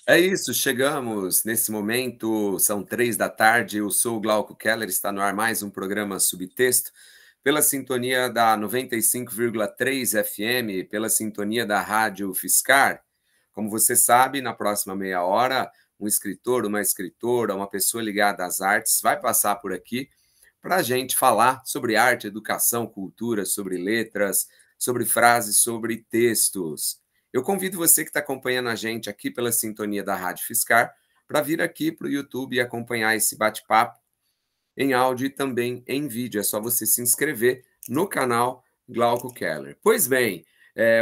É isso, chegamos nesse momento, são 3 da tarde, eu sou o Glauco Keller, está no ar mais um programa Subtexto, pela sintonia da 95,3 FM, pela sintonia da Rádio Fiscar. Como você sabe, na próxima meia hora, um escritor, uma escritora, uma pessoa ligada às artes vai passar por aqui para a gente falar sobre arte, educação, cultura, sobre letras, sobre frases, sobre textos. Eu convido você que está acompanhando a gente aqui pela sintonia da Rádio Fiscar para vir aqui para o YouTube e acompanhar esse bate-papo em áudio e também em vídeo. É só você se inscrever no canal Glauco Keller. Pois bem,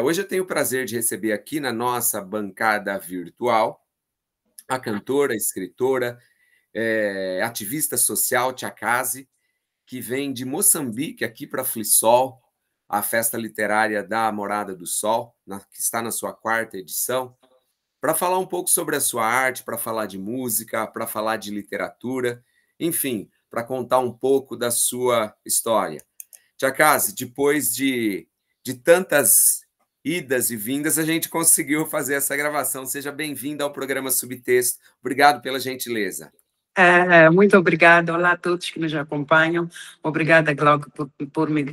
hoje eu tenho o prazer de receber aqui na nossa bancada virtual a cantora, escritora, ativista social Tia Kazi, que vem de Moçambique aqui para Flisol, a festa literária da Morada do Sol, que está na sua 4ª edição, para falar um pouco sobre a sua arte, para falar de música, para falar de literatura, enfim, para contar um pouco da sua história. Tia Kazi, depois de tantas idas e vindas, a gente conseguiu fazer essa gravação. Seja bem-vinda ao programa Subtexto. Obrigado pela gentileza. Muito obrigada. Olá a todos que nos acompanham. Obrigada, Glauco, por me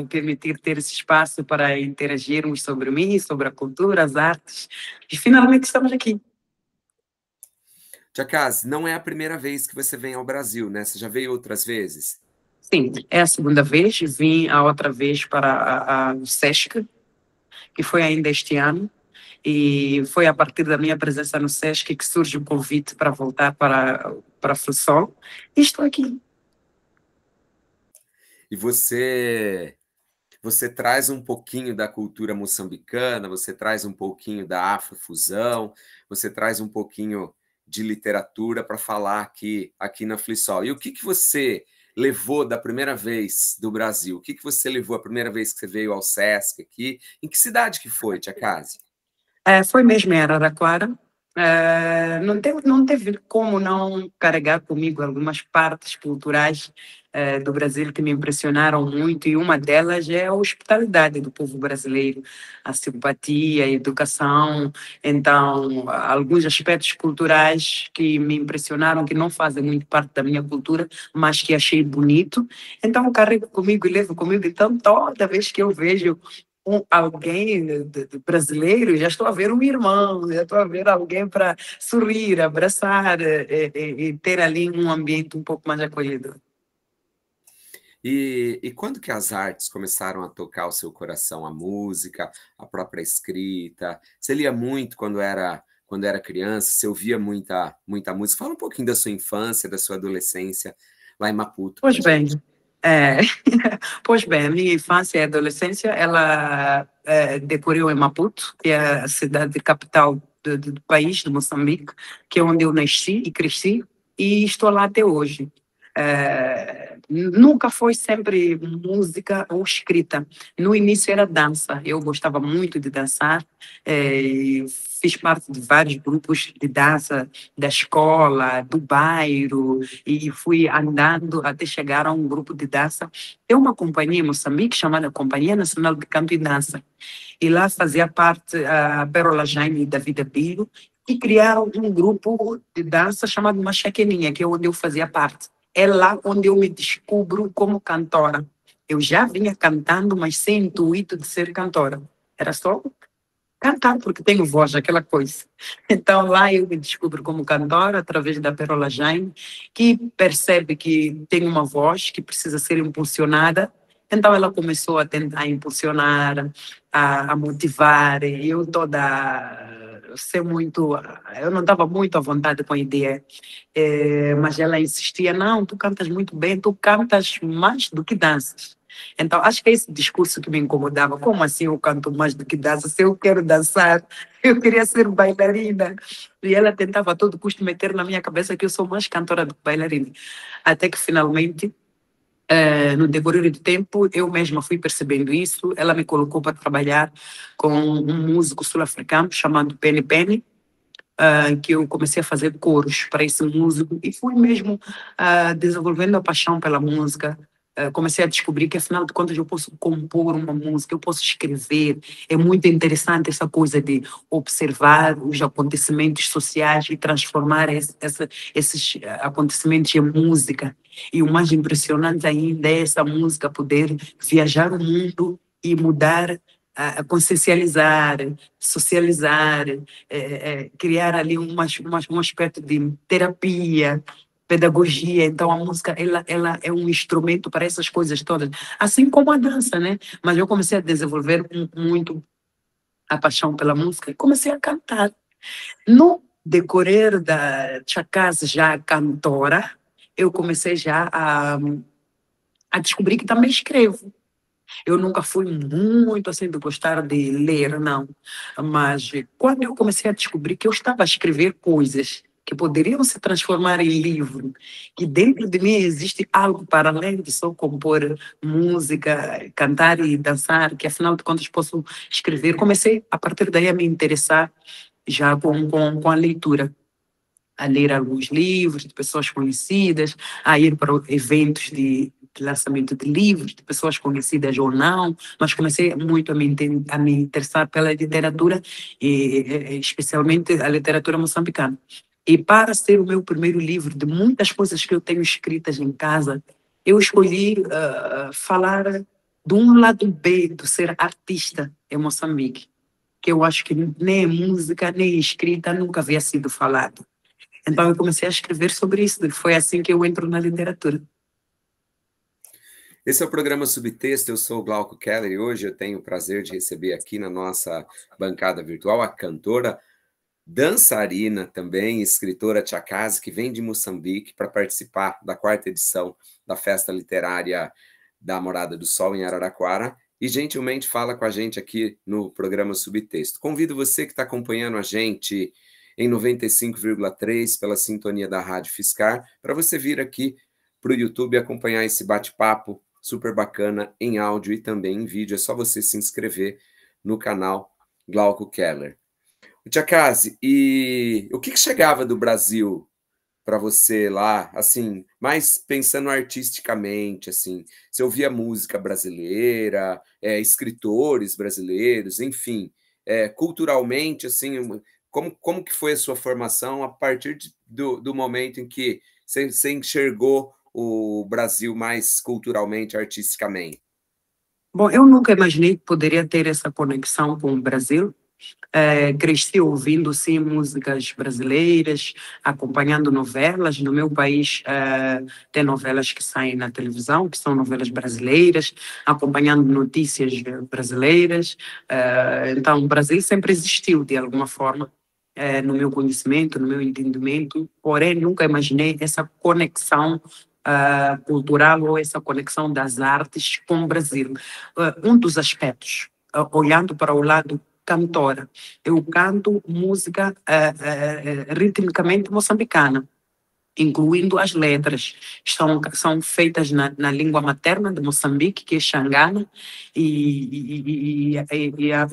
permitir ter esse espaço para interagirmos sobre mim, sobre a cultura, as artes. E finalmente estamos aqui. Tia Kazi, não é a primeira vez que você vem ao Brasil, né? Você já veio outras vezes? Sim, é a segunda vez. Vim a outra vez para o SESC, que foi ainda este ano. E foi a partir da minha presença no SESC que surge o convite para voltar para Flisol. E estou aqui. E você traz um pouquinho da cultura moçambicana, você traz um pouquinho da afrofusão, você traz um pouquinho de literatura para falar aqui na Flisol. E o que você levou da primeira vez do Brasil? O que você levou a primeira vez que você veio ao SESC aqui? Em que cidade que foi, Tia Kazi? Foi mesmo em Araraquara. Não teve como não carregar comigo algumas partes culturais do Brasil que me impressionaram muito, e uma delas é a hospitalidade do povo brasileiro, a simpatia, a educação. Então, alguns aspectos culturais que me impressionaram, que não fazem muito parte da minha cultura, mas que achei bonito. Então, carrego comigo e levo comigo. Então, toda vez que eu vejo alguém brasileiro, já estou a ver um irmão, já estou a ver alguém para sorrir, abraçar e ter ali um ambiente um pouco mais acolhedor. E quando que as artes começaram a tocar o seu coração? A música, a própria escrita? Você lia muito quando era criança? Você ouvia muita música? Fala um pouquinho da sua infância, da sua adolescência lá em Maputo. Pois bem, pois bem, a minha infância e adolescência, ela decorreu em Maputo, que é a cidade capital do país, de Moçambique, que é onde eu nasci e cresci, e estou lá até hoje. Nunca foi sempre música ou escrita. No início era dança. Eu gostava muito de dançar. Fiz parte de vários grupos de dança da escola, do bairro, e fui andando até chegar a um grupo de dança. Tem uma companhia em Moçambique chamada Companhia Nacional de Canto e Dança. E lá fazia parte a Pérola Jaime e David Abílio, e criaram um grupo de dança chamado Machaqueninha, que é onde eu fazia parte. É lá onde eu me descubro como cantora. Eu já vinha cantando, mas sem intuito de ser cantora. Era só cantar, porque tenho voz, aquela coisa. Então, lá eu me descubro como cantora, através da Pérola Jaime, que percebe que tem uma voz que precisa ser impulsionada. Então, ela começou a tentar impulsionar, a motivar. E eu eu não estava muito à vontade com a ideia, mas ela insistia: não, tu cantas muito bem, tu cantas mais do que danças. Então, acho que é esse discurso que me incomodava. Como assim eu canto mais do que dança? Se eu quero dançar, eu queria ser bailarina. E ela tentava a todo custo meter na minha cabeça que eu sou mais cantora do que bailarina. Até que, finalmente, no decorrer do tempo, eu mesma fui percebendo isso. Ela me colocou para trabalhar com um músico sul-africano chamado Penny Penny, que eu comecei a fazer coros para esse músico, e fui mesmo desenvolvendo a paixão pela música. comecei a descobrir que, afinal de contas, eu posso compor uma música, eu posso escrever. É muito interessante essa coisa de observar os acontecimentos sociais e transformar esses acontecimentos em música. E o mais impressionante ainda é essa música poder viajar o mundo e mudar, consciencializar, socializar, criar ali um aspecto de terapia, pedagogia. Então a música ela é um instrumento para essas coisas todas, assim como a dança, né? Mas eu comecei a desenvolver muito a paixão pela música e comecei a cantar. No decorrer da Chacaz já cantora, eu comecei já a descobrir que também escrevo. Eu nunca fui muito assim de gostar de ler, não. Mas quando eu comecei a descobrir que eu estava a escrever coisas que poderiam se transformar em livro, que dentro de mim existe algo para além de só compor música, cantar e dançar, que afinal de contas posso escrever, comecei a partir daí a me interessar já com a leitura, a ler alguns livros de pessoas conhecidas, a ir para eventos de lançamento de livros de pessoas conhecidas ou não, mas comecei muito a me interessar pela literatura, especialmente a literatura moçambicana. E para ser o meu primeiro livro, de muitas coisas que eu tenho escritas em casa, eu escolhi falar de um lado B do ser artista em Moçambique, que eu acho que nem música, nem escrita nunca havia sido falado. Então eu comecei a escrever sobre isso. Foi assim que eu entro na literatura. Esse é o programa Subtexto, eu sou o Glauco Keller e hoje eu tenho o prazer de receber aqui na nossa bancada virtual a cantora, dançarina também, escritora Chakazi, que vem de Moçambique para participar da 4ª edição da Festa Literária da Morada do Sol em Araraquara e gentilmente fala com a gente aqui no programa Subtexto. Convido você que está acompanhando a gente em 95,3 pela sintonia da Rádio Fiscar, para você vir aqui para o YouTube acompanhar esse bate-papo super bacana em áudio e também em vídeo. É só você se inscrever no canal Glauco Keller. Chakazi, e o que chegava do Brasil para você lá, assim, mais pensando artisticamente, assim, você ouvia música brasileira, escritores brasileiros, enfim, culturalmente, assim, como que foi a sua formação a partir do momento em que você enxergou o Brasil mais culturalmente, artisticamente? Bom, eu nunca imaginei que poderia ter essa conexão com o Brasil. Cresci ouvindo, sim, músicas brasileiras, acompanhando novelas. No meu país, tem novelas que saem na televisão, que são novelas brasileiras, acompanhando notícias brasileiras. Então, o Brasil sempre existiu, de alguma forma, no meu conhecimento, no meu entendimento, porém, nunca imaginei essa conexão cultural ou essa conexão das artes com o Brasil. Um dos aspectos, olhando para o lado cantora, eu canto música ritmicamente moçambicana, incluindo as letras. São feitas na língua materna de Moçambique, que é Xangana, e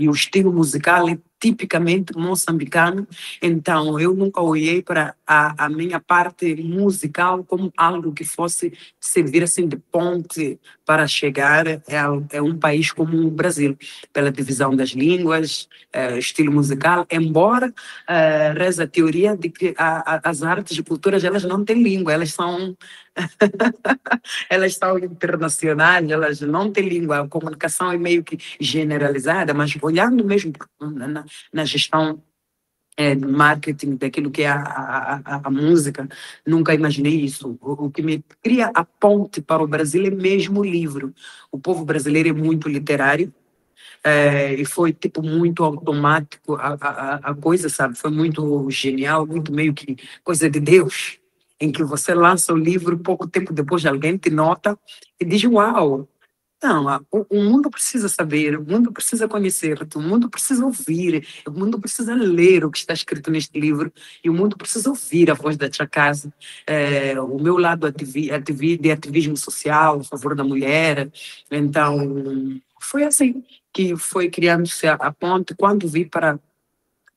o estilo musical é tipicamente moçambicano. Então, eu nunca olhei para a minha parte musical como algo que fosse servir assim de ponte para chegar a um país como o Brasil, pela divisão das línguas, estilo musical, embora reza a teoria de que as artes e culturas elas não têm língua, elas são elas são internacionais, elas não têm língua, a comunicação é meio que generalizada, mas olhando mesmo na gestão de marketing daquilo que é a música, nunca imaginei isso. O que me cria a ponte para o Brasil é mesmo o livro. O povo brasileiro é muito literário, e foi tipo muito automático a coisa, sabe? Foi muito genial, muito meio que coisa de Deus, em que você lança o livro, pouco tempo depois alguém te nota e diz, uau, não, o mundo precisa saber, o mundo precisa conhecer, o mundo precisa ouvir, o mundo precisa ler o que está escrito neste livro e o mundo precisa ouvir a voz da Chakazi. O meu lado de ativismo social, a favor da mulher. Então, foi assim que foi criando-se a ponte. Quando vi para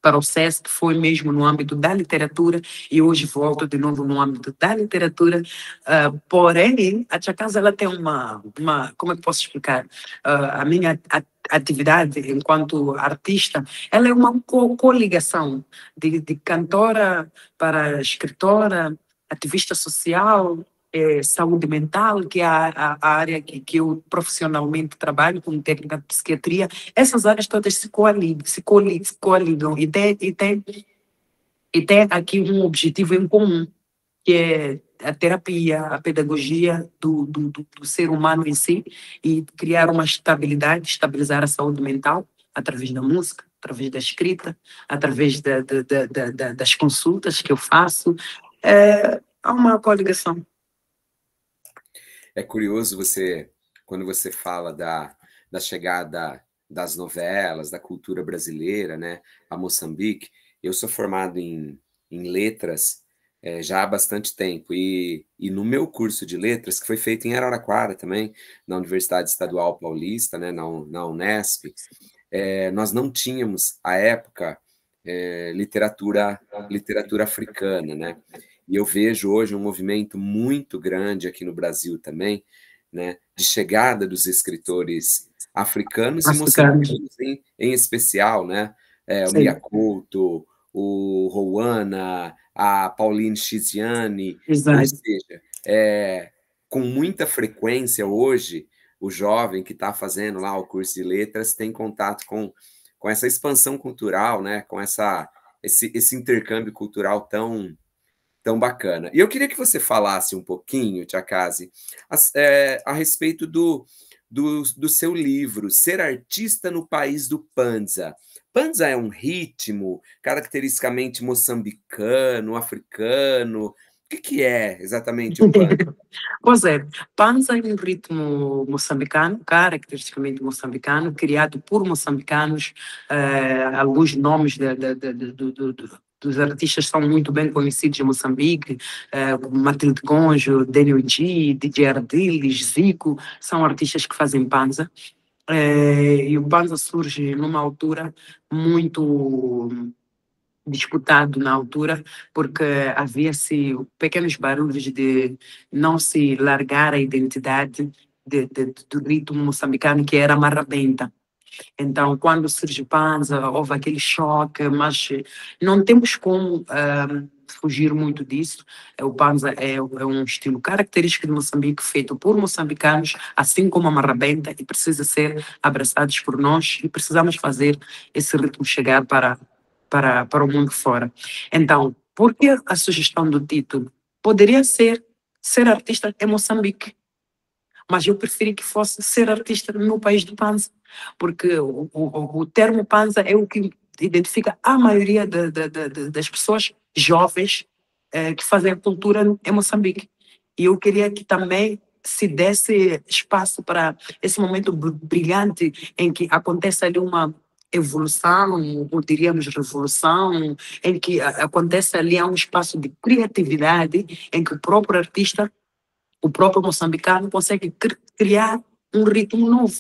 para o SESC, foi mesmo no âmbito da literatura, e hoje volto de novo no âmbito da literatura. Porém, a Tia Casa, ela tem como é que posso explicar? A minha atividade enquanto artista, ela é uma coligação de cantora para escritora, ativista social, saúde mental, que é a área que eu profissionalmente trabalho como técnica de psiquiatria. Essas áreas todas se coligam e tem aqui um objetivo em comum, que é a terapia, a pedagogia do ser humano em si, e criar uma estabilidade, estabilizar a saúde mental através da música, através da escrita, através das consultas que eu faço. Há uma coligação. É curioso quando você fala da chegada das novelas, da cultura brasileira, né, a Moçambique. Eu sou formado em letras já há bastante tempo, e no meu curso de letras, que foi feito em Araraquara também, na Universidade Estadual Paulista, né, na Unesp, nós não tínhamos, à época, literatura africana, né? E eu vejo hoje um movimento muito grande aqui no Brasil também, né, de chegada dos escritores africanos e Africanos. moçambicanos em especial, né? O Mia Sim, Couto, o Rouana, a Pauline Chiziane, ou exato. seja, com muita frequência hoje, o jovem que está fazendo lá o curso de letras tem contato com essa expansão cultural, né? Com esse intercâmbio cultural tão bacana. E eu queria que você falasse um pouquinho, Tia Casi, a respeito do seu livro, Ser Artista no País do Panza. Panza é um ritmo caracteristicamente moçambicano, africano. O que é exatamente o panza? Pois é, panza é um ritmo moçambicano, caracteristicamente moçambicano, criado por moçambicanos. Alguns nomes dos artistas são muito bem conhecidos em Moçambique, como Matilde Gonjo, Daniel G, DJ Ardiles, Zico, são artistas que fazem panza. E o panza surge numa altura muito disputado na altura, porque havia-se pequenos barulhos de não se largar a identidade do ritmo moçambicano, que era a marrabenta. Então, quando surge o panza, houve aquele choque, mas não temos como fugir muito disso. O panza é um estilo característico de Moçambique, feito por moçambicanos, assim como a marrabenta, e precisa ser abraçados por nós, e precisamos fazer esse ritmo chegar para o mundo fora. Então, por que a sugestão do título? Poderia ser artista em Moçambique, mas eu preferi que fosse ser artista no país do Panza, porque o termo Panza é o que identifica a maioria das pessoas jovens que fazem a cultura em Moçambique. E eu queria que também se desse espaço para esse momento brilhante em que acontece ali uma evolução, ou diríamos revolução, em que acontece ali um espaço de criatividade, em que o próprio artista, o próprio moçambicano, consegue criar um ritmo novo,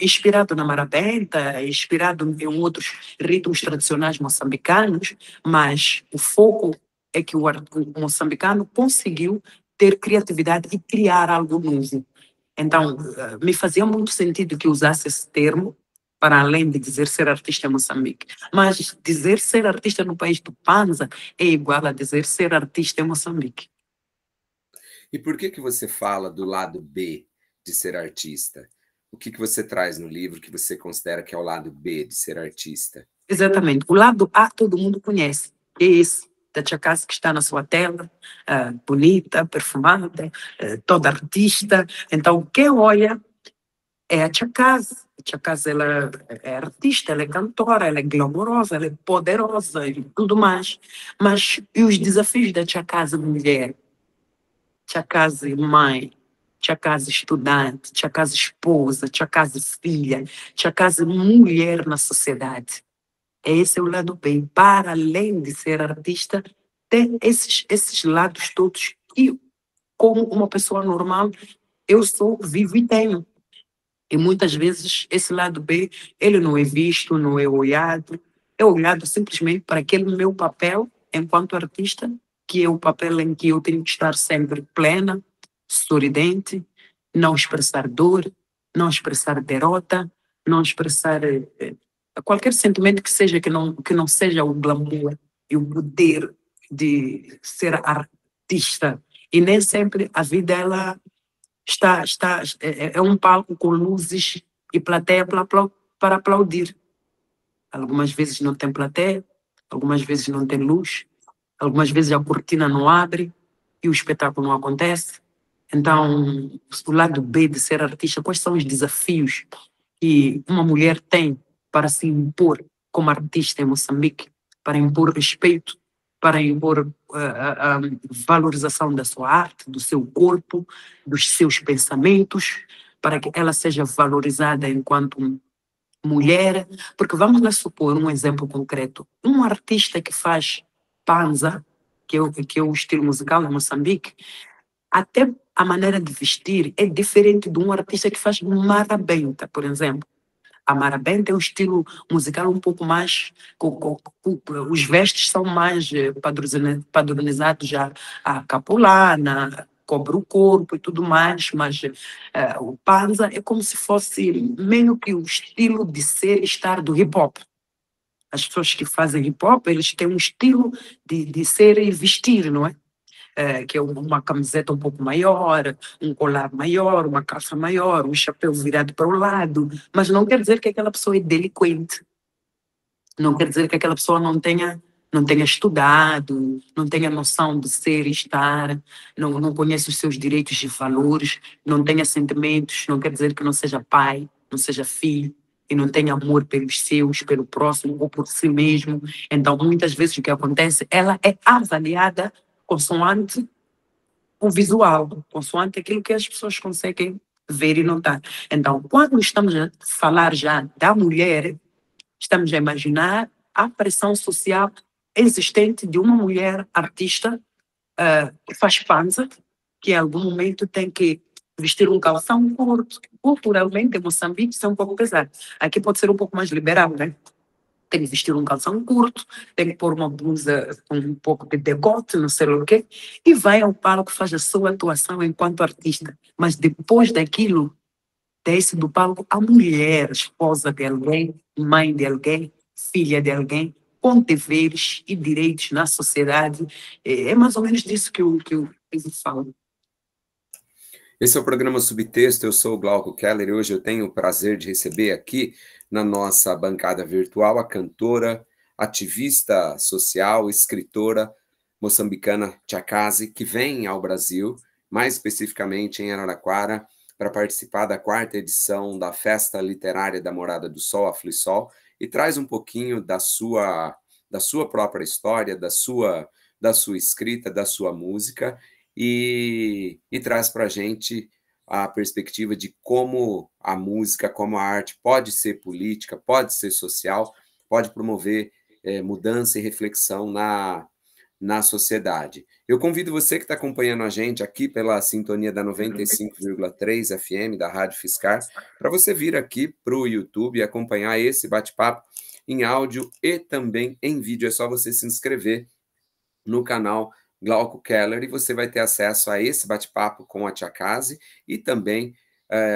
inspirado na marabenta, inspirado em outros ritmos tradicionais moçambicanos, mas o foco é que o moçambicano conseguiu ter criatividade e criar algo novo. Então, me fazia muito sentido que usasse esse termo, para além de dizer ser artista em Moçambique. Mas dizer ser artista no país do Panza é igual a dizer ser artista em Moçambique. E por que você fala do lado B de ser artista? O que você traz no livro que você considera que é o lado B de ser artista? Exatamente. O lado A todo mundo conhece. É esse da Tia Casa que está na sua tela, bonita, perfumada, toda artista. Então, quem olha é a Tia Casa. A Tia Casa, ela é artista, ela é cantora, ela é glamourosa, ela é poderosa e tudo mais. Mas e os desafios da Tia Casa mulher? Tia Casa mãe, Tia Casa estudante, Tia Casa esposa, Tia Casa filha, Tia Casa mulher na sociedade. Esse é o lado bem. Para além de ser artista, tem esses lados todos que, como uma pessoa normal, eu sou, vivo e tenho. E muitas vezes esse lado B, ele não é visto, não é olhado. é olhado simplesmente para aquele meu papel enquanto artista, que é o papel em que eu tenho que estar sempre plena, sorridente, não expressar dor, não expressar derrota, não expressar qualquer sentimento que seja que não seja o glamour e o poder de ser artista. E nem sempre a vida ela é um palco com luzes e plateia para aplaudir. Algumas vezes não tem plateia, algumas vezes não tem luz, algumas vezes a cortina não abre e o espetáculo não acontece. Então, o lado B de ser artista, quais são os desafios que uma mulher tem para se impor como artista em Moçambique, para impor respeito, para impor a valorização da sua arte, do seu corpo, dos seus pensamentos, para que ela seja valorizada enquanto mulher, porque vamos lá supor um exemplo concreto. Um artista que faz panza, que é o estilo musical em Moçambique, até a maneira de vestir é diferente de um artista que faz marabenta, por exemplo. A marabenta é um estilo musical um pouco mais. Os vestes são mais padronizados já. A capulana, cobre o corpo e tudo mais, mas o panza é como se fosse meio que o estilo de ser e estar do hip hop. As pessoas que fazem hip hop, eles têm um estilo de ser e vestir, não é? Que é uma camiseta um pouco maior, um colar maior, uma calça maior, um chapéu virado para o lado, mas não quer dizer que aquela pessoa é delinquente, não quer dizer que aquela pessoa não tenha estudado, não tenha noção de ser e estar, não conhece os seus direitos e valores, não tenha sentimentos, não quer dizer que não seja pai, não seja filho, e não tenha amor pelos seus, pelo próximo ou por si mesmo. Então, muitas vezes o que acontece, ela é avaliada consoante o visual, consoante aquilo que as pessoas conseguem ver e notar. Então, quando estamos a falar já da mulher, estamos a imaginar a pressão social existente de uma mulher artista que faz panza, que em algum momento tem que vestir um calção curto. Culturalmente, em Moçambique, isso é um pouco pesado. Aqui pode ser um pouco mais liberal, né? Tem que vestir um calção curto, tem que pôr uma blusa com um pouco de decote, não sei o quê, e vai ao palco, faz a sua atuação enquanto artista. Mas depois daquilo, desce do palco a mulher, esposa de alguém, mãe de alguém, filha de alguém, com deveres e direitos na sociedade. É mais ou menos disso que eu falo. Esse é o programa Subtexto, eu sou o Glauco Keller e hoje eu tenho o prazer de receber aqui na nossa bancada virtual a cantora, ativista social, escritora moçambicana Tchakazi, que vem ao Brasil, mais especificamente em Araraquara, para participar da 4ª edição da Festa Literária da Morada do Sol, a Flisol, e traz um pouquinho da sua própria história, da sua escrita, da sua música, e traz para a gente a perspectiva de como a música, como a arte pode ser política, pode ser social, pode promover mudança e reflexão na sociedade. Eu convido você que está acompanhando a gente aqui pela sintonia da 95,3 FM da Rádio Fiscar, para você vir aqui para o YouTube e acompanhar esse bate-papo em áudio e também em vídeo. É só você se inscrever no canal Glauco Keller e você vai ter acesso a esse bate-papo com a Tchakazi e também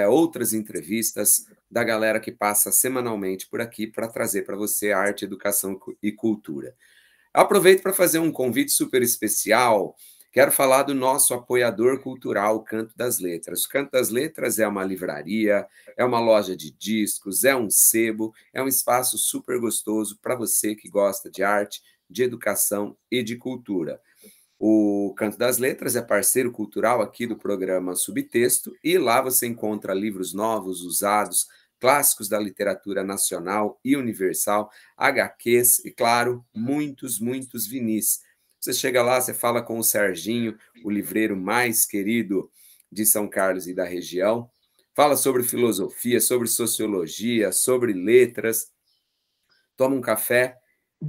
outras entrevistas da galera que passa semanalmente por aqui para trazer para você arte, educação e cultura. Aproveito para fazer um convite super especial. Quero falar do nosso apoiador cultural, o Canto das Letras. O Canto das Letras é uma livraria, é uma loja de discos, é um sebo, é um espaço super gostoso para você que gosta de arte, de educação e de cultura. O Canto das Letras é parceiro cultural aqui do programa Subtexto e lá você encontra livros novos, usados, clássicos da literatura nacional e universal, HQs e, claro, muitos, muitos vinis. Você chega lá, você fala com o Serginho, o livreiro mais querido de São Carlos e da região, fala sobre filosofia, sobre sociologia, sobre letras, toma um café,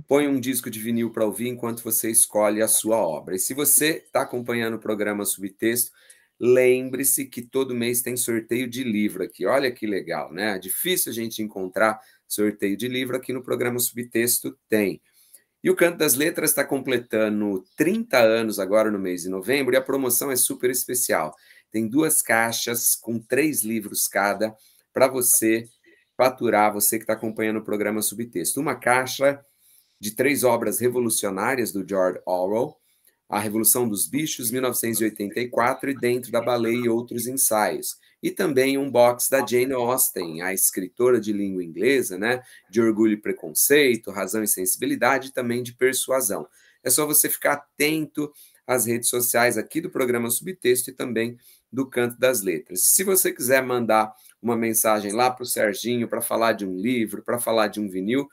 põe um disco de vinil para ouvir enquanto você escolhe a sua obra. E se você está acompanhando o programa Subtexto, lembre-se que todo mês tem sorteio de livro aqui. Olha que legal, né? É difícil a gente encontrar sorteio de livro aqui no programa Subtexto, tem. E o Canto das Letras está completando 30 anos agora no mês de novembro e a promoção é super especial. Tem 2 caixas com 3 livros cada para você faturar, você que está acompanhando o programa Subtexto. Uma caixa de 3 obras revolucionárias do George Orwell, A Revolução dos Bichos, 1984, e Dentro da Baleia e Outros Ensaios. E também um box da Jane Austen, a escritora de língua inglesa, né, de Orgulho e Preconceito, Razão e Sensibilidade, e também de Persuasão. É só você ficar atento às redes sociais aqui do programa Subtexto e também do Canto das Letras. Se você quiser mandar uma mensagem lá para o Serginho para falar de um livro, para falar de um vinil,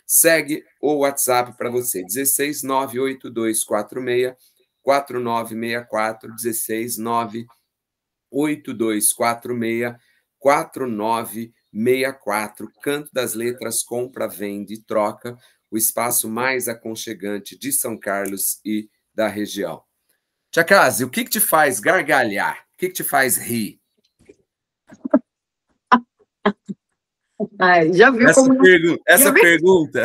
segue o WhatsApp para você, 16 98246 4964, 16 98246 4964. Canto das Letras, compra, vende, troca, o espaço mais aconchegante de São Carlos e da região. Tia Casi, o que te faz gargalhar? O que te faz rir? Ai, já viu essa pergunta.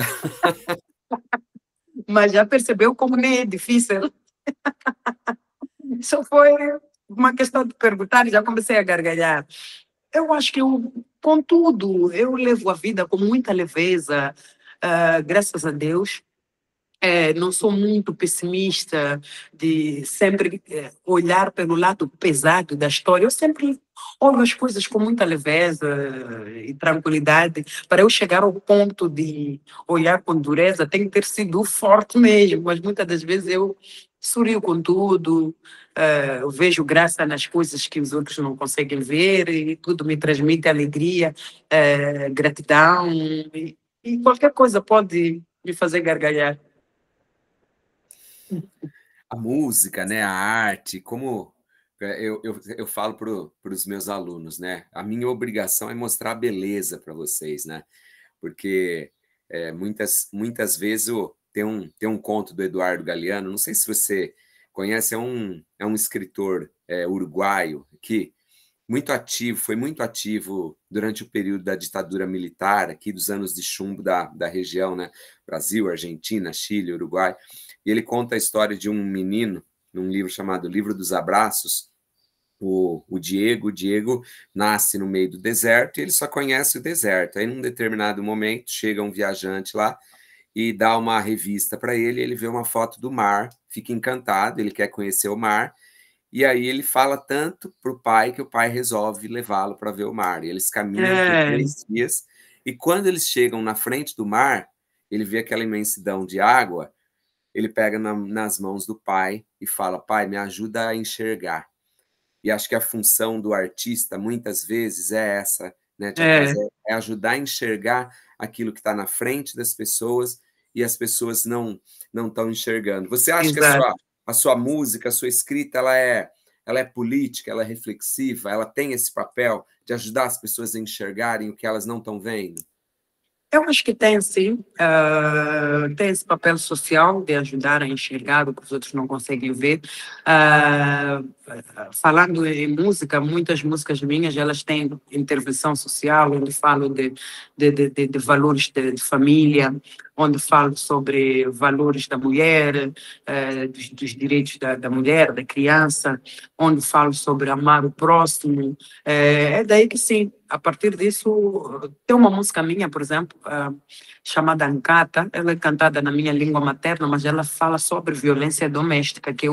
Mas já percebeu como nem é difícil? Só foi uma questão de perguntar e já comecei a gargalhar. Eu acho que, contudo, eu levo a vida com muita leveza, graças a Deus. Não sou muito pessimista de sempre olhar pelo lado pesado da história. Eu sempre olho as coisas com muita leveza e tranquilidade. Para eu chegar ao ponto de olhar com dureza, tem que ter sido forte mesmo, mas muitas das vezes eu sorrio com tudo, eu vejo graça nas coisas que os outros não conseguem ver e tudo me transmite alegria, gratidão e qualquer coisa pode me fazer gargalhar. A música, né, a arte, como eu falo para os meus alunos, né, a minha obrigação é mostrar a beleza para vocês, né, porque muitas vezes tem um conto do Eduardo Galeano, não sei se você conhece, é um escritor uruguaio que foi muito ativo durante o período da ditadura militar aqui dos anos de chumbo da região, né, Brasil, Argentina, Chile, Uruguai. E ele conta a história de um menino, num livro chamado Livro dos Abraços, o Diego. O Diego nasce no meio do deserto e ele só conhece o deserto. Aí, num determinado momento, chega um viajante lá e dá uma revista para ele, ele vê uma foto do mar, fica encantado, ele quer conhecer o mar, e aí ele fala tanto para o pai que o pai resolve levá-lo para ver o mar. E eles caminham por 3 dias, e quando eles chegam na frente do mar, ele vê aquela imensidão de água, ele pega nas mãos do pai e fala: pai, me ajuda a enxergar. E acho que a função do artista, muitas vezes, é essa, né, Tia Casi? É ajudar a enxergar aquilo que está na frente das pessoas e as pessoas não estão enxergando. Você acha Exato. que a sua música, a sua escrita, ela é política, ela é reflexiva, ela tem esse papel de ajudar as pessoas a enxergarem o que elas não estão vendo? Eu acho que tem, sim. Tem esse papel social de ajudar a enxergar o que os outros não conseguem ver. Falando em música, muitas músicas minhas, elas têm intervenção social, onde falo de valores de família, onde falo sobre valores da mulher, dos direitos da mulher, da criança, onde falo sobre amar o próximo. É daí que, sim, a partir disso, tem uma música minha, por exemplo, chamada Ancata. Ela é cantada na minha língua materna, mas ela fala sobre violência doméstica, que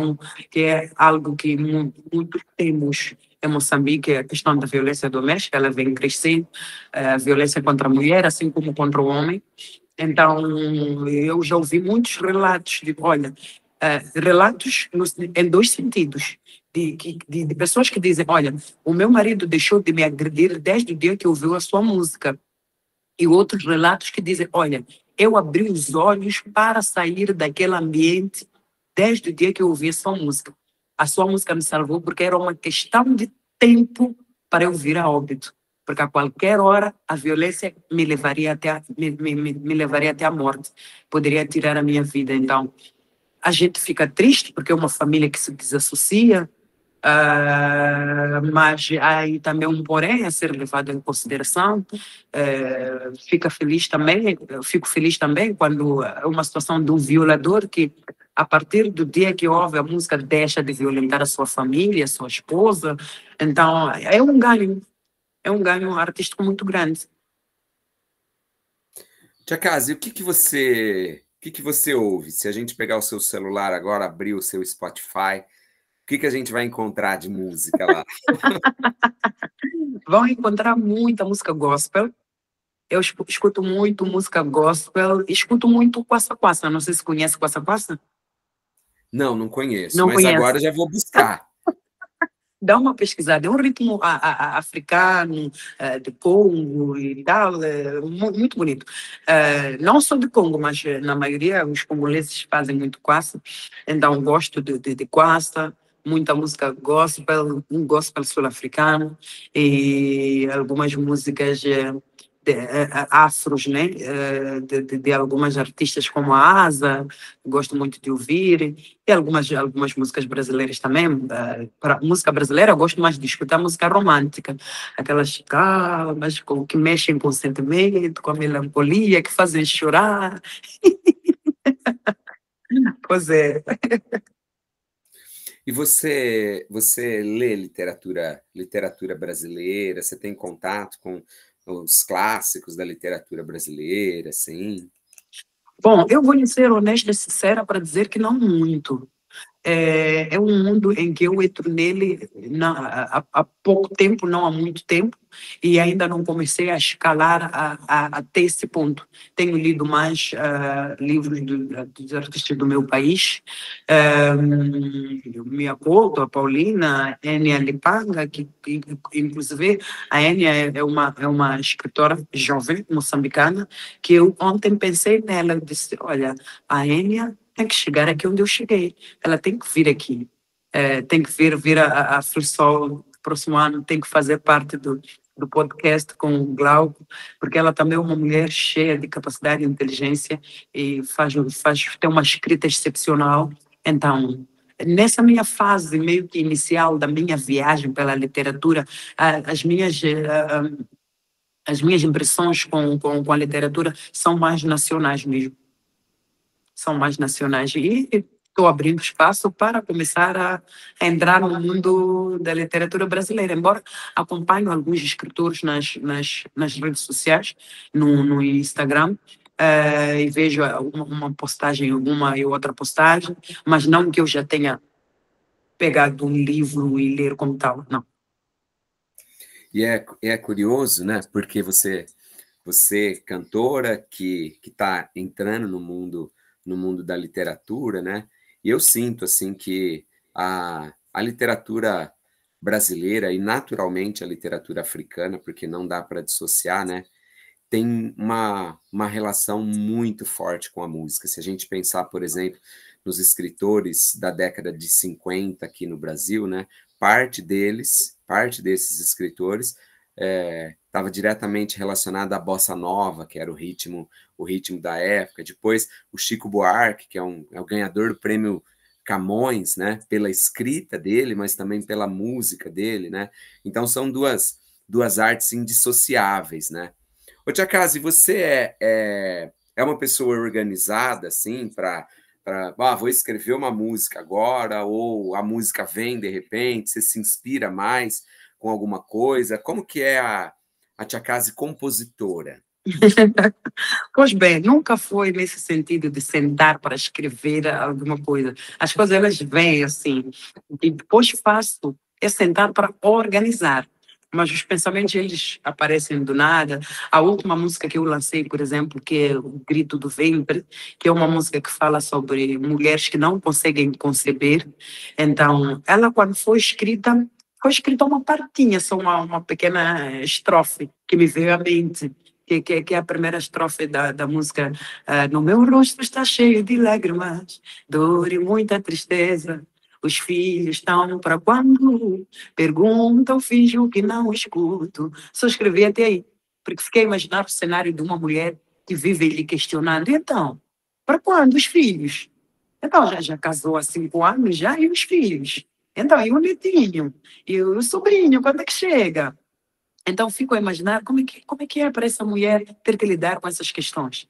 é algo que muito temos em Moçambique, a questão da violência doméstica. Ela vem crescendo, a violência contra a mulher, assim como contra o homem. Então, eu já ouvi muitos relatos relatos em 2 sentidos. De pessoas que dizem: olha, o meu marido deixou de me agredir desde o dia que ouviu a sua música. E outros relatos que dizem: olha, eu abri os olhos para sair daquele ambiente desde o dia que eu ouvi a sua música. A sua música me salvou porque era uma questão de tempo para eu vir a óbito. Porque a qualquer hora a violência me levaria me levaria até a morte. Poderia tirar a minha vida. Então, a gente fica triste porque é uma família que se desassocia, Mas há aí também um porém a ser levado em consideração. Eu fico feliz também quando é uma situação de um violador que, a partir do dia que ouve a música, deixa de violentar a sua família, a sua esposa. Então, é um ganho artístico muito grande. Tia Casi, o que que você ouve? Se a gente pegar o seu celular agora, abrir o seu Spotify, o que que a gente vai encontrar de música lá? Vão encontrar muita música gospel. Eu escuto muito música gospel, escuto muito Kwassa Kwassa. Não sei se conhece Kwassa Kwassa. Não, não conheço, Não mas agora conhece? já vou buscar. Dá uma pesquisada. É um ritmo africano, de Congo e tal, muito bonito. Não só de Congo, mas na maioria os congoleses fazem muito Kwassa. Então gosto de Kwassa, muita música gospel, um gospel sul-africano e algumas músicas afros, né? De algumas artistas como a Asa, gosto muito de ouvir, e algumas músicas brasileiras também. Para música brasileira, eu gosto mais de escutar música romântica, aquelas calmas, que mexem com o sentimento, com a melancolia, que fazem chorar. Pois é. E você lê literatura brasileira? Você tem contato com os clássicos da literatura brasileira, assim? Bom, eu vou lhe ser honesta e sincera para dizer que não muito. É um mundo em que eu entro nele há pouco tempo, não há muito tempo, e ainda não comecei a escalar até esse ponto. Tenho lido mais livros dos artistas do meu país. Me acordo, a Paulina, a Enia Lipanga, que inclusive a Enia é uma escritora jovem, moçambicana, que eu ontem pensei nela, eu disse, olha, a Enia tem que chegar aqui onde eu cheguei. Ela tem que vir aqui. Tem que vir a Flussol no próximo ano, tem que fazer parte do podcast com o Glauco, porque ela também é uma mulher cheia de capacidade e inteligência e tem uma escrita excepcional. Então, nessa minha fase meio que inicial da minha viagem pela literatura, as minhas impressões com a literatura são mais nacionais mesmo. São mais nacionais. E estou abrindo espaço para começar a entrar no mundo da literatura brasileira. Embora acompanhe alguns escritores nas redes sociais, no Instagram, e vejo uma postagem, uma e outra postagem, mas não que eu já tenha pegado um livro e ler como tal, não. E é curioso, né? Porque você cantora que está entrando no mundo da literatura, né? E eu sinto assim que a literatura brasileira e naturalmente a literatura africana, porque não dá para dissociar, né? Tem uma relação muito forte com a música. Se a gente pensar, por exemplo, nos escritores da década de 50 aqui no Brasil, né? Parte desses escritores estava diretamente relacionada à bossa nova, que era o ritmo da época. Depois, o Chico Buarque, que é o ganhador do prêmio Camões, né, pela escrita dele, mas também pela música dele, né? Então são duas artes indissociáveis, né? Ô, Tia Kasi, você é uma pessoa organizada, assim, vou escrever uma música agora, ou a música vem de repente, você se inspira mais com alguma coisa? Como que é a Tia Kasi compositora? Pois bem, nunca foi nesse sentido de sentar para escrever alguma coisa. As coisas elas vêm assim, e depois faço é sentar para organizar. Mas os pensamentos eles aparecem do nada. A última música que eu lancei, por exemplo, que é O Grito do Ventre, que é uma música que fala sobre mulheres que não conseguem conceber. Então, ela quando foi escrita uma partinha, só uma pequena estrofe que me veio à mente que é a primeira estrofe da música. No meu rosto está cheio de lágrimas, dor e muita tristeza. Os filhos estão para quando? Perguntam, finjo que não escuto. Só escrevi até aí, porque fiquei a imaginar o cenário de uma mulher que vive lhe questionando. Então, para quando os filhos? Então, já casou há 5 anos já, e os filhos? Então, e o netinho? E o sobrinho, quando é que chega? Então, fico a imaginar como é que é para essa mulher ter que lidar com essas questões.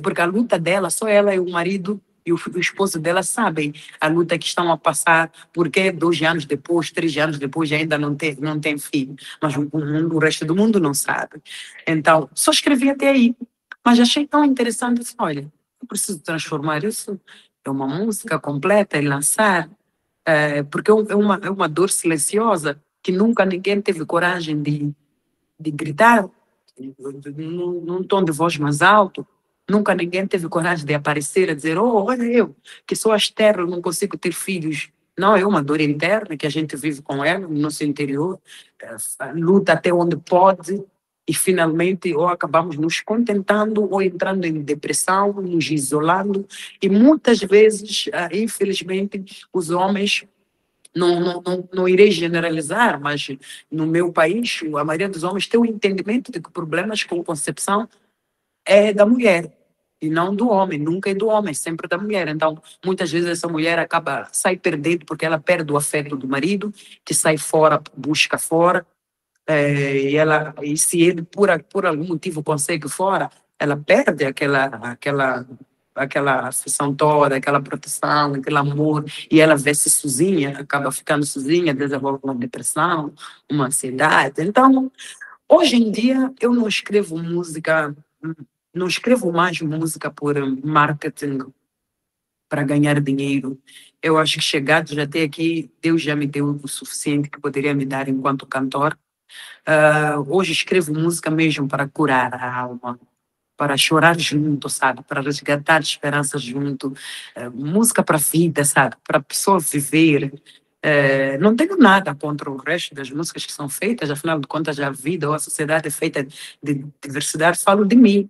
Porque a luta dela, só ela e o marido e o esposo dela sabem a luta que estão a passar, porque 2 anos depois, 3 anos depois, ainda não tem filho. Mas o resto do mundo não sabe. Então, só escrevi até aí. Mas achei tão interessante, disse, olha, eu preciso transformar isso em uma música completa e lançar, porque é uma dor silenciosa que nunca ninguém teve coragem de gritar num tom de voz mais alto. Nunca ninguém teve coragem de aparecer a dizer, oh, olha eu, que sou estéril, não consigo ter filhos. Não, é uma dor interna que a gente vive com ela no nosso interior, luta até onde pode e finalmente ou acabamos nos contentando ou entrando em depressão, nos isolando e muitas vezes, infelizmente, os homens não irei generalizar, mas no meu país, a maioria dos homens tem o entendimento de que problemas com concepção é da mulher e não do homem, nunca é do homem, sempre da mulher. Então, muitas vezes essa mulher sai perdendo porque ela perde o afeto do marido, que sai fora, busca fora, e se ele por algum motivo consegue fora, ela perde aquela afeição toda, aquela proteção, aquele amor, e ela vê-se sozinha, acaba ficando sozinha, desenvolve uma depressão, uma ansiedade. Então, hoje em dia, eu não escrevo música, não escrevo mais música por marketing, para ganhar dinheiro. Eu acho que chegados até aqui, Deus já me deu o suficiente que poderia me dar enquanto cantor. Hoje escrevo música mesmo para curar a alma, para chorar junto, sabe? Para resgatar esperança junto. Música para a vida, sabe? Para a pessoa viver. Não tenho nada contra o resto das músicas que são feitas, afinal de contas, a vida ou a sociedade é feita de diversidade. Falo de mim.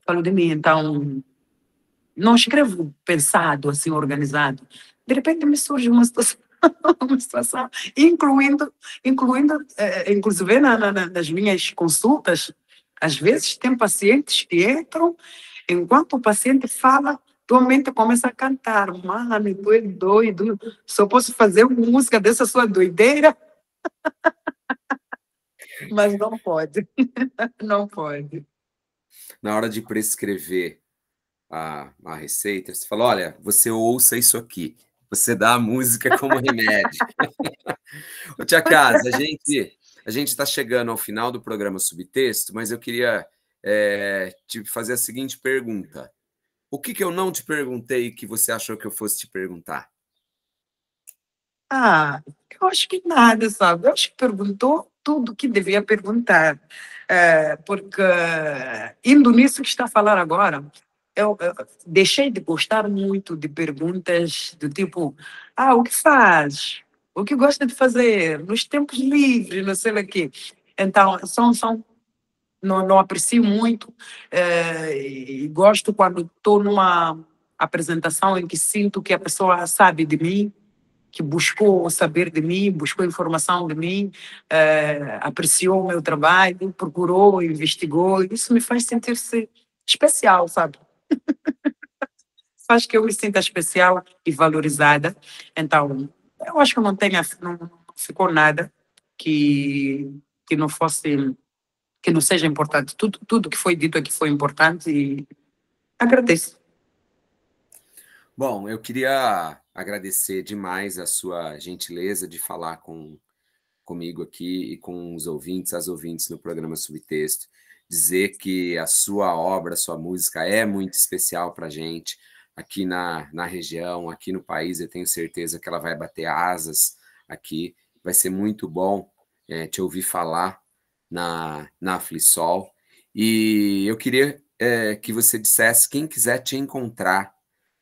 Falo de mim. Então, não escrevo pensado, assim, organizado. De repente me surge uma situação, uma situação inclusive nas minhas consultas, às vezes tem pacientes que entram, enquanto o paciente fala, tua mente começa a cantar, mano, tu é doido, só posso fazer uma música dessa sua doideira, mas não pode, não pode. Na hora de prescrever a receita, você fala, olha, você ouça isso aqui, você dá a música como remédio. Ô, Tia Casa, a gente está chegando ao final do programa Subtexto, mas eu queria te fazer a seguinte pergunta. O que eu não te perguntei que você achou que eu fosse te perguntar? Eu acho que nada, sabe? Eu acho que perguntou tudo o que devia perguntar. Porque, indo nisso que está a falar agora, eu deixei de gostar muito de perguntas do tipo: o que faz? O que gosta de fazer? Nos tempos livres, não sei o quê. Então, não aprecio muito e gosto quando estou numa apresentação em que sinto que a pessoa sabe de mim, que buscou saber de mim, buscou informação de mim, apreciou o meu trabalho, procurou, investigou. Isso me faz sentir-se especial, sabe? Faz que eu me sinta especial e valorizada. Então, eu acho que não ficou nada que não fosse, que não seja importante. Tudo que foi dito aqui foi importante e agradeço. Bom, eu queria agradecer demais a sua gentileza de falar comigo aqui e com os ouvintes, as ouvintes no programa Subtexto, dizer que a sua obra, a sua música é muito especial para a gente aqui na região, aqui no país. Eu tenho certeza que ela vai bater asas aqui. Vai ser muito bom te ouvir falar na Aflisol. E eu queria que você dissesse quem quiser te encontrar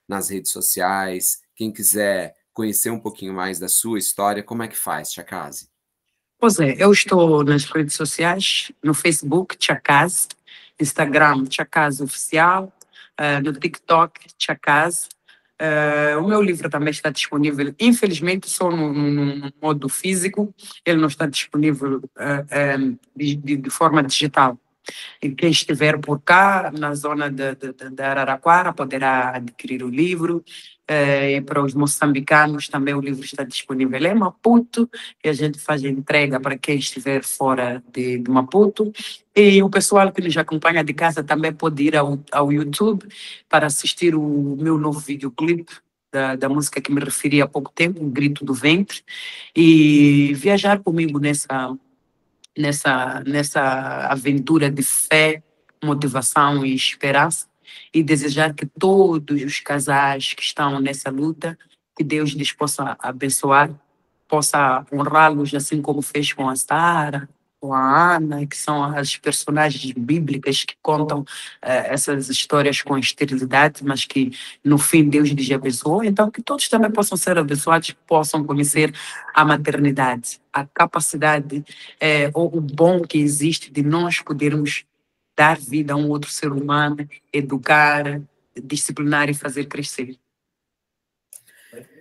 nas redes sociais, quem quiser conhecer um pouquinho mais da sua história, como é que faz, Tia Case? Pois é, eu estou nas redes sociais, no Facebook, Tchacaz, Instagram, Tchacaz Oficial, no TikTok, Tchacaz. O meu livro também está disponível, infelizmente só no modo físico, ele não está disponível de forma digital. E quem estiver por cá, na zona de Araraquara, poderá adquirir o livro. E para os moçambicanos também o livro está disponível em Maputo, e a gente faz a entrega para quem estiver fora de Maputo. E o pessoal que nos acompanha de casa também pode ir ao YouTube para assistir o meu novo videoclipe da música que me referi há pouco tempo, O Grito do Ventre, e viajar comigo nessa aventura de fé, motivação e esperança, e desejar que todos os casais que estão nessa luta, que Deus lhes possa abençoar, possa honrá-los assim como fez com a Sara, com a Ana, que são as personagens bíblicas que contam essas histórias com esterilidade, mas que no fim Deus lhes abençoou. Então que todos também possam ser abençoados, possam conhecer a maternidade, a capacidade ou o bom que existe de nós podermos dar vida a um outro ser humano, educar, disciplinar e fazer crescer.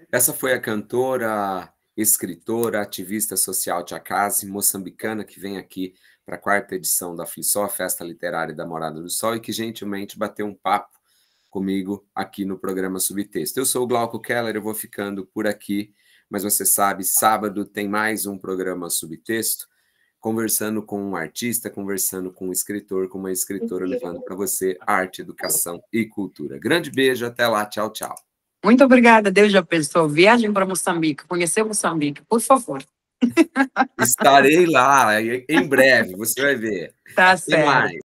Essa foi a cantora, escritora, ativista social Tchakazi, moçambicana, que vem aqui para a 4ª edição da FLISOL, Festa Literária da Morada do Sol, e que gentilmente bateu um papo comigo aqui no programa Subtexto. Eu sou o Glauco Keller, eu vou ficando por aqui, mas você sabe, sábado tem mais um programa Subtexto, conversando com um artista, conversando com um escritor, com uma escritora, levando para você arte, educação e cultura. Grande beijo, até lá, tchau, tchau. Muito obrigada, Deus já pensou. Viagem para Moçambique, conhecer Moçambique, por favor. Estarei lá em breve, você vai ver. Tá Até certo. mais.